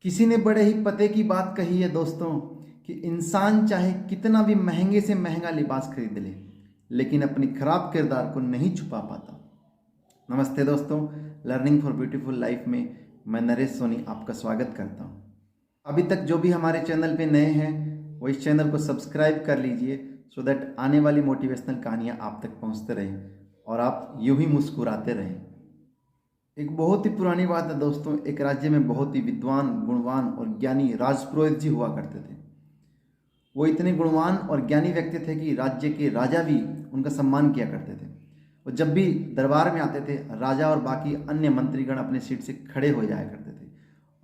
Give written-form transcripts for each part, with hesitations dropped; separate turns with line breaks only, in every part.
किसी ने बड़े ही पते की बात कही है दोस्तों कि इंसान चाहे कितना भी महंगे से महंगा लिबास खरीद ले लेकिन अपनी खराब किरदार को नहीं छुपा पाता। नमस्ते दोस्तों, लर्निंग फॉर ब्यूटीफुल लाइफ में मैं नरेश सोनी आपका स्वागत करता हूं। अभी तक जो भी हमारे चैनल पे नए हैं वो इस चैनल को सब्सक्राइब कर लीजिए सो दैट आने वाली मोटिवेशनल कहानियाँ आप तक पहुँचते रहें और आप यूं ही मुस्कुराते रहें। एक बहुत ही पुरानी बात है दोस्तों, एक राज्य में बहुत ही विद्वान, गुणवान और ज्ञानी राजपुरोहित जी हुआ करते थे। वो इतने गुणवान और ज्ञानी व्यक्ति थे कि राज्य के राजा भी उनका सम्मान किया करते थे। वो जब भी दरबार में आते थे, राजा और बाकी अन्य मंत्रीगण अपने सीट से खड़े हो जाया करते थे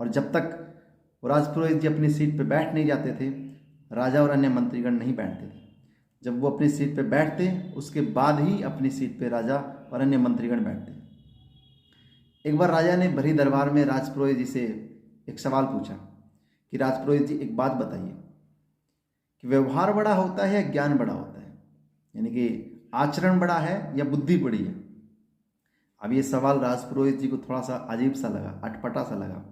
और जब तक वो राजपुरोहित जी अपनी सीट पर बैठ नहीं जाते थे, राजा और अन्य मंत्रीगण नहीं बैठते थे। जब वो अपनी सीट पर बैठते, उसके बाद ही अपनी सीट पर राजा और अन्य मंत्रीगण बैठते। एक बार राजा ने भरी दरबार में राजपुरोहित जी से एक सवाल पूछा कि राजपुरोहित जी, एक बात बताइए कि व्यवहार बड़ा होता है या ज्ञान बड़ा होता है, यानी कि आचरण बड़ा है या बुद्धि बड़ी है। अब ये सवाल राजपुरोहित जी को थोड़ा सा अजीब सा लगा, अटपटा सा लगा।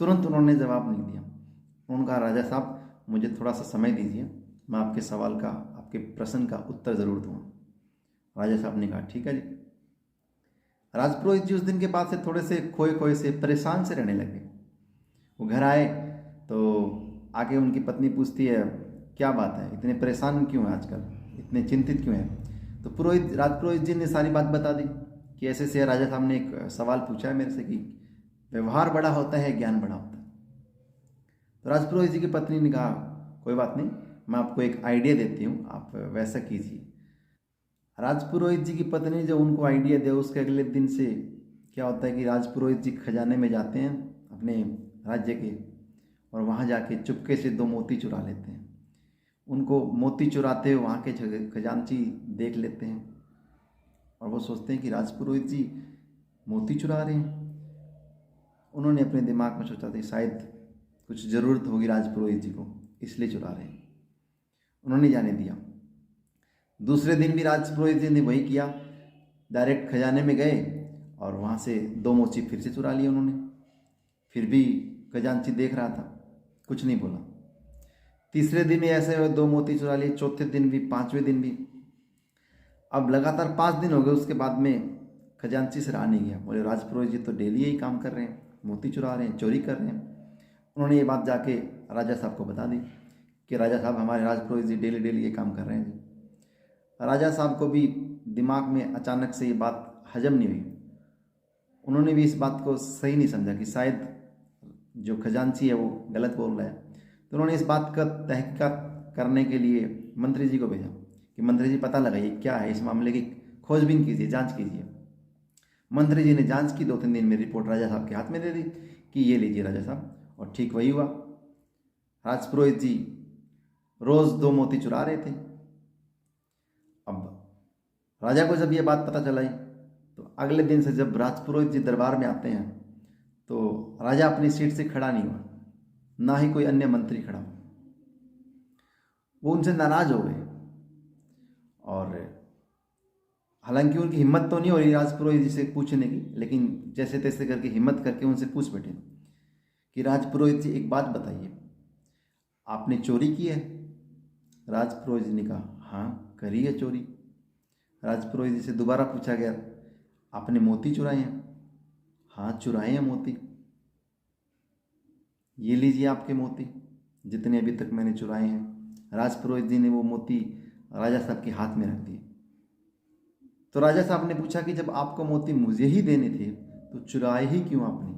तुरंत उन्होंने जवाब नहीं दिया। उन्होंने कहा, राजा साहब मुझे थोड़ा सा समय दीजिए, मैं आपके सवाल का, आपके प्रश्न का उत्तर ज़रूर दूँगा। राजा साहब ने कहा, ठीक है जी। राजपुरोहित जी उस दिन के बाद से थोड़े से खोए खोए से, परेशान से रहने लगे। वो घर आए तो आके उनकी पत्नी पूछती है, क्या बात है, इतने परेशान क्यों हैं आजकल, इतने चिंतित क्यों हैं? तो राजपुरोहित जी ने सारी बात बता दी कि ऐसे से राजा साहब ने एक सवाल पूछा है मेरे से कि व्यवहार बड़ा होता है, ज्ञान बड़ा होता है। तो राजपुरोहित जी की पत्नी ने कहा, कोई बात नहीं, मैं आपको एक आइडिया देती हूँ, आप वैसा कीजिए। राजपुरोहित जी की पत्नी जब उनको आइडिया दे, उसके अगले दिन से क्या होता है कि राजपुरोहित जी खजाने में जाते हैं अपने राज्य के और वहाँ जाके चुपके से 2 मोती चुरा लेते हैं। उनको मोती चुराते हुए वहाँ के खजांची देख लेते हैं और वो सोचते हैं कि राजपुरोहित जी मोती चुरा रहे हैं। उन्होंने अपने दिमाग में सोचा था शायद कुछ ज़रूरत होगी राजपुरोहित जी को, इसलिए चुरा रहे हैं। उन्होंने जाने दिया। दूसरे दिन भी राजपुरोहित जी ने वही किया, डायरेक्ट खजाने में गए और वहाँ से 2 मोती फिर से चुरा लिए उन्होंने। फिर भी खजांची देख रहा था, कुछ नहीं बोला। तीसरे दिन भी ऐसे 2 मोती चुरा लिए, चौथे दिन भी, 5वें दिन भी। अब लगातार 5 दिन हो गए, उसके बाद में खजांची से रहा नहीं गया। बोले, राजपुरोहित जी तो डेली यही काम कर रहे हैं, मोती चुरा रहे हैं, चोरी कर रहे हैं। उन्होंने ये बात जाके राजा साहब को बता दी कि राजा साहब, हमारे राजपुरोहित जी डेली डेली ये काम कर रहे हैं। राजा साहब को भी दिमाग में अचानक से ये बात हजम नहीं हुई। उन्होंने भी इस बात को सही नहीं समझा कि शायद जो खजांची है वो गलत बोल रहा है। तो उन्होंने इस बात का तहकीकात करने के लिए मंत्री जी को भेजा कि मंत्री जी, पता लगाइए क्या है, इस मामले की खोजबीन कीजिए, जांच कीजिए। मंत्री जी ने जांच की, 2-3 दिन में रिपोर्ट राजा साहब के हाथ में दे दी कि ये लीजिए राजा साहब, और ठीक वही हुआ। राजपुरोहित जी रोज़ 2 मोती चुरा रहे थे। अब राजा को जब ये बात पता चलाई तो अगले दिन से जब राजपुरोहित जी दरबार में आते हैं तो राजा अपनी सीट से खड़ा नहीं हुआ, ना ही कोई अन्य मंत्री खड़ा। वो उनसे नाराज हो गए और हालांकि उनकी हिम्मत तो नहीं हो रही राजपुरोहित जी से पूछने की, लेकिन जैसे तैसे करके हिम्मत करके उनसे पूछ बैठे कि राजपुरोहित जी, एक बात बताइए, आपने चोरी की है? राजपुरोहित जी ने कहा, हाँ करी है चोरी। राजपुरोहित जी से दोबारा पूछा गया, आपने मोती चुराए हैं? हाँ चुराए हैं मोती। ये लीजिए आपके मोती, जितने अभी तक मैंने चुराए हैं। राजपुरोहित जी ने वो मोती राजा साहब के हाथ में रख दिए। तो राजा साहब ने पूछा कि जब आपको मोती मुझे ही देने थे तो चुराए ही क्यों आपने,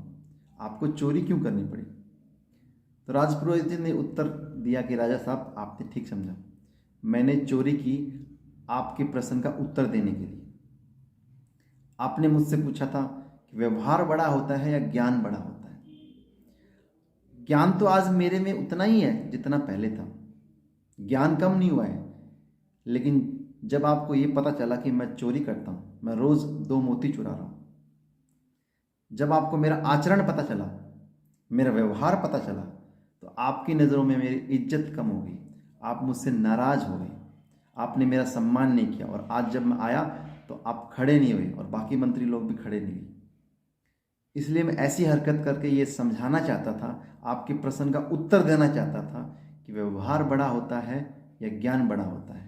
आपको चोरी क्यों करनी पड़ी? तो राजपुरोहित जी ने उत्तर दिया कि राजा साहब, आपने ठीक समझा, मैंने चोरी की आपके प्रश्न का उत्तर देने के लिए। आपने मुझसे पूछा था कि व्यवहार बड़ा होता है या ज्ञान बड़ा होता है। ज्ञान तो आज मेरे में उतना ही है जितना पहले था, ज्ञान कम नहीं हुआ है। लेकिन जब आपको ये पता चला कि मैं चोरी करता हूँ, मैं रोज़ 2 मोती चुरा रहा हूँ, जब आपको मेरा आचरण पता चला, मेरा व्यवहार पता चला, तो आपकी नज़रों में मेरी इज्जत कम हो गई, आप मुझसे नाराज़ हो गए, आपने मेरा सम्मान नहीं किया। और आज जब मैं आया तो आप खड़े नहीं हुए और बाकी मंत्री लोग भी खड़े नहीं हुए। इसलिए मैं ऐसी हरकत करके ये समझाना चाहता था आपके प्रश्न का उत्तर देना चाहता था कि व्यवहार बड़ा होता है या ज्ञान बड़ा होता है।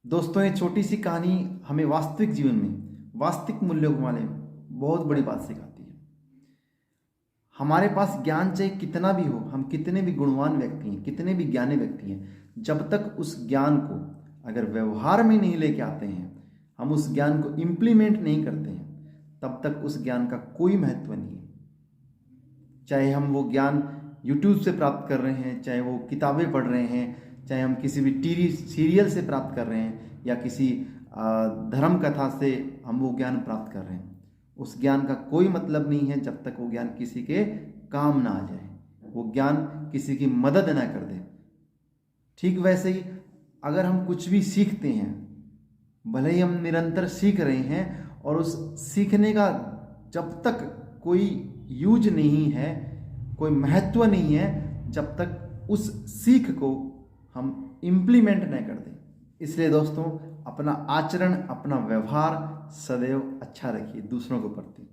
दोस्तों, ये छोटी सी कहानी हमें वास्तविक जीवन में वास्तविक मूल्यों वाले बहुत बड़ी बात सिखाती है। हमारे पास ज्ञान चाहे कितना भी हो, हम कितने भी गुणवान व्यक्ति हैं, कितने भी ज्ञानी व्यक्ति हैं, जब तक उस ज्ञान को अगर व्यवहार में नहीं लेके आते हैं, हम उस ज्ञान को इम्प्लीमेंट नहीं करते हैं, तब तक उस ज्ञान का कोई महत्व नहीं है। चाहे हम वो ज्ञान यूट्यूब से प्राप्त कर रहे हैं, चाहे वो किताबें पढ़ रहे हैं, चाहे हम किसी भी टीवी सीरियल से प्राप्त कर रहे हैं या किसी धर्म कथा से हम वो ज्ञान प्राप्त कर रहे हैं, उस ज्ञान का कोई मतलब नहीं है जब तक वो ज्ञान किसी के काम ना आ जाए, वो ज्ञान किसी की मदद ना कर दे। ठीक वैसे ही अगर हम कुछ भी सीखते हैं, भले ही हम निरंतर सीख रहे हैं और उस सीखने का जब तक कोई यूज नहीं है, कोई महत्व नहीं है, जब तक उस सीख को हम इम्प्लीमेंट नहीं कर दें। इसलिए दोस्तों, अपना आचरण, अपना व्यवहार सदैव अच्छा रखिए, दूसरों के प्रति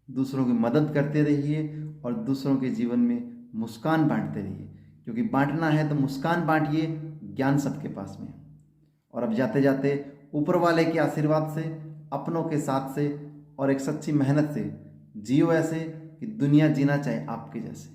दूसरों की मदद करते रहिए और दूसरों के जीवन में मुस्कान बांटते रहिए, क्योंकि बांटना है तो मुस्कान बांटिए, ज्ञान सबके पास में है। और अब जाते जाते ऊपर वाले के आशीर्वाद से, अपनों के साथ से और एक सच्ची मेहनत से जियो ऐसे कि दुनिया जीना चाहे आपके जैसे।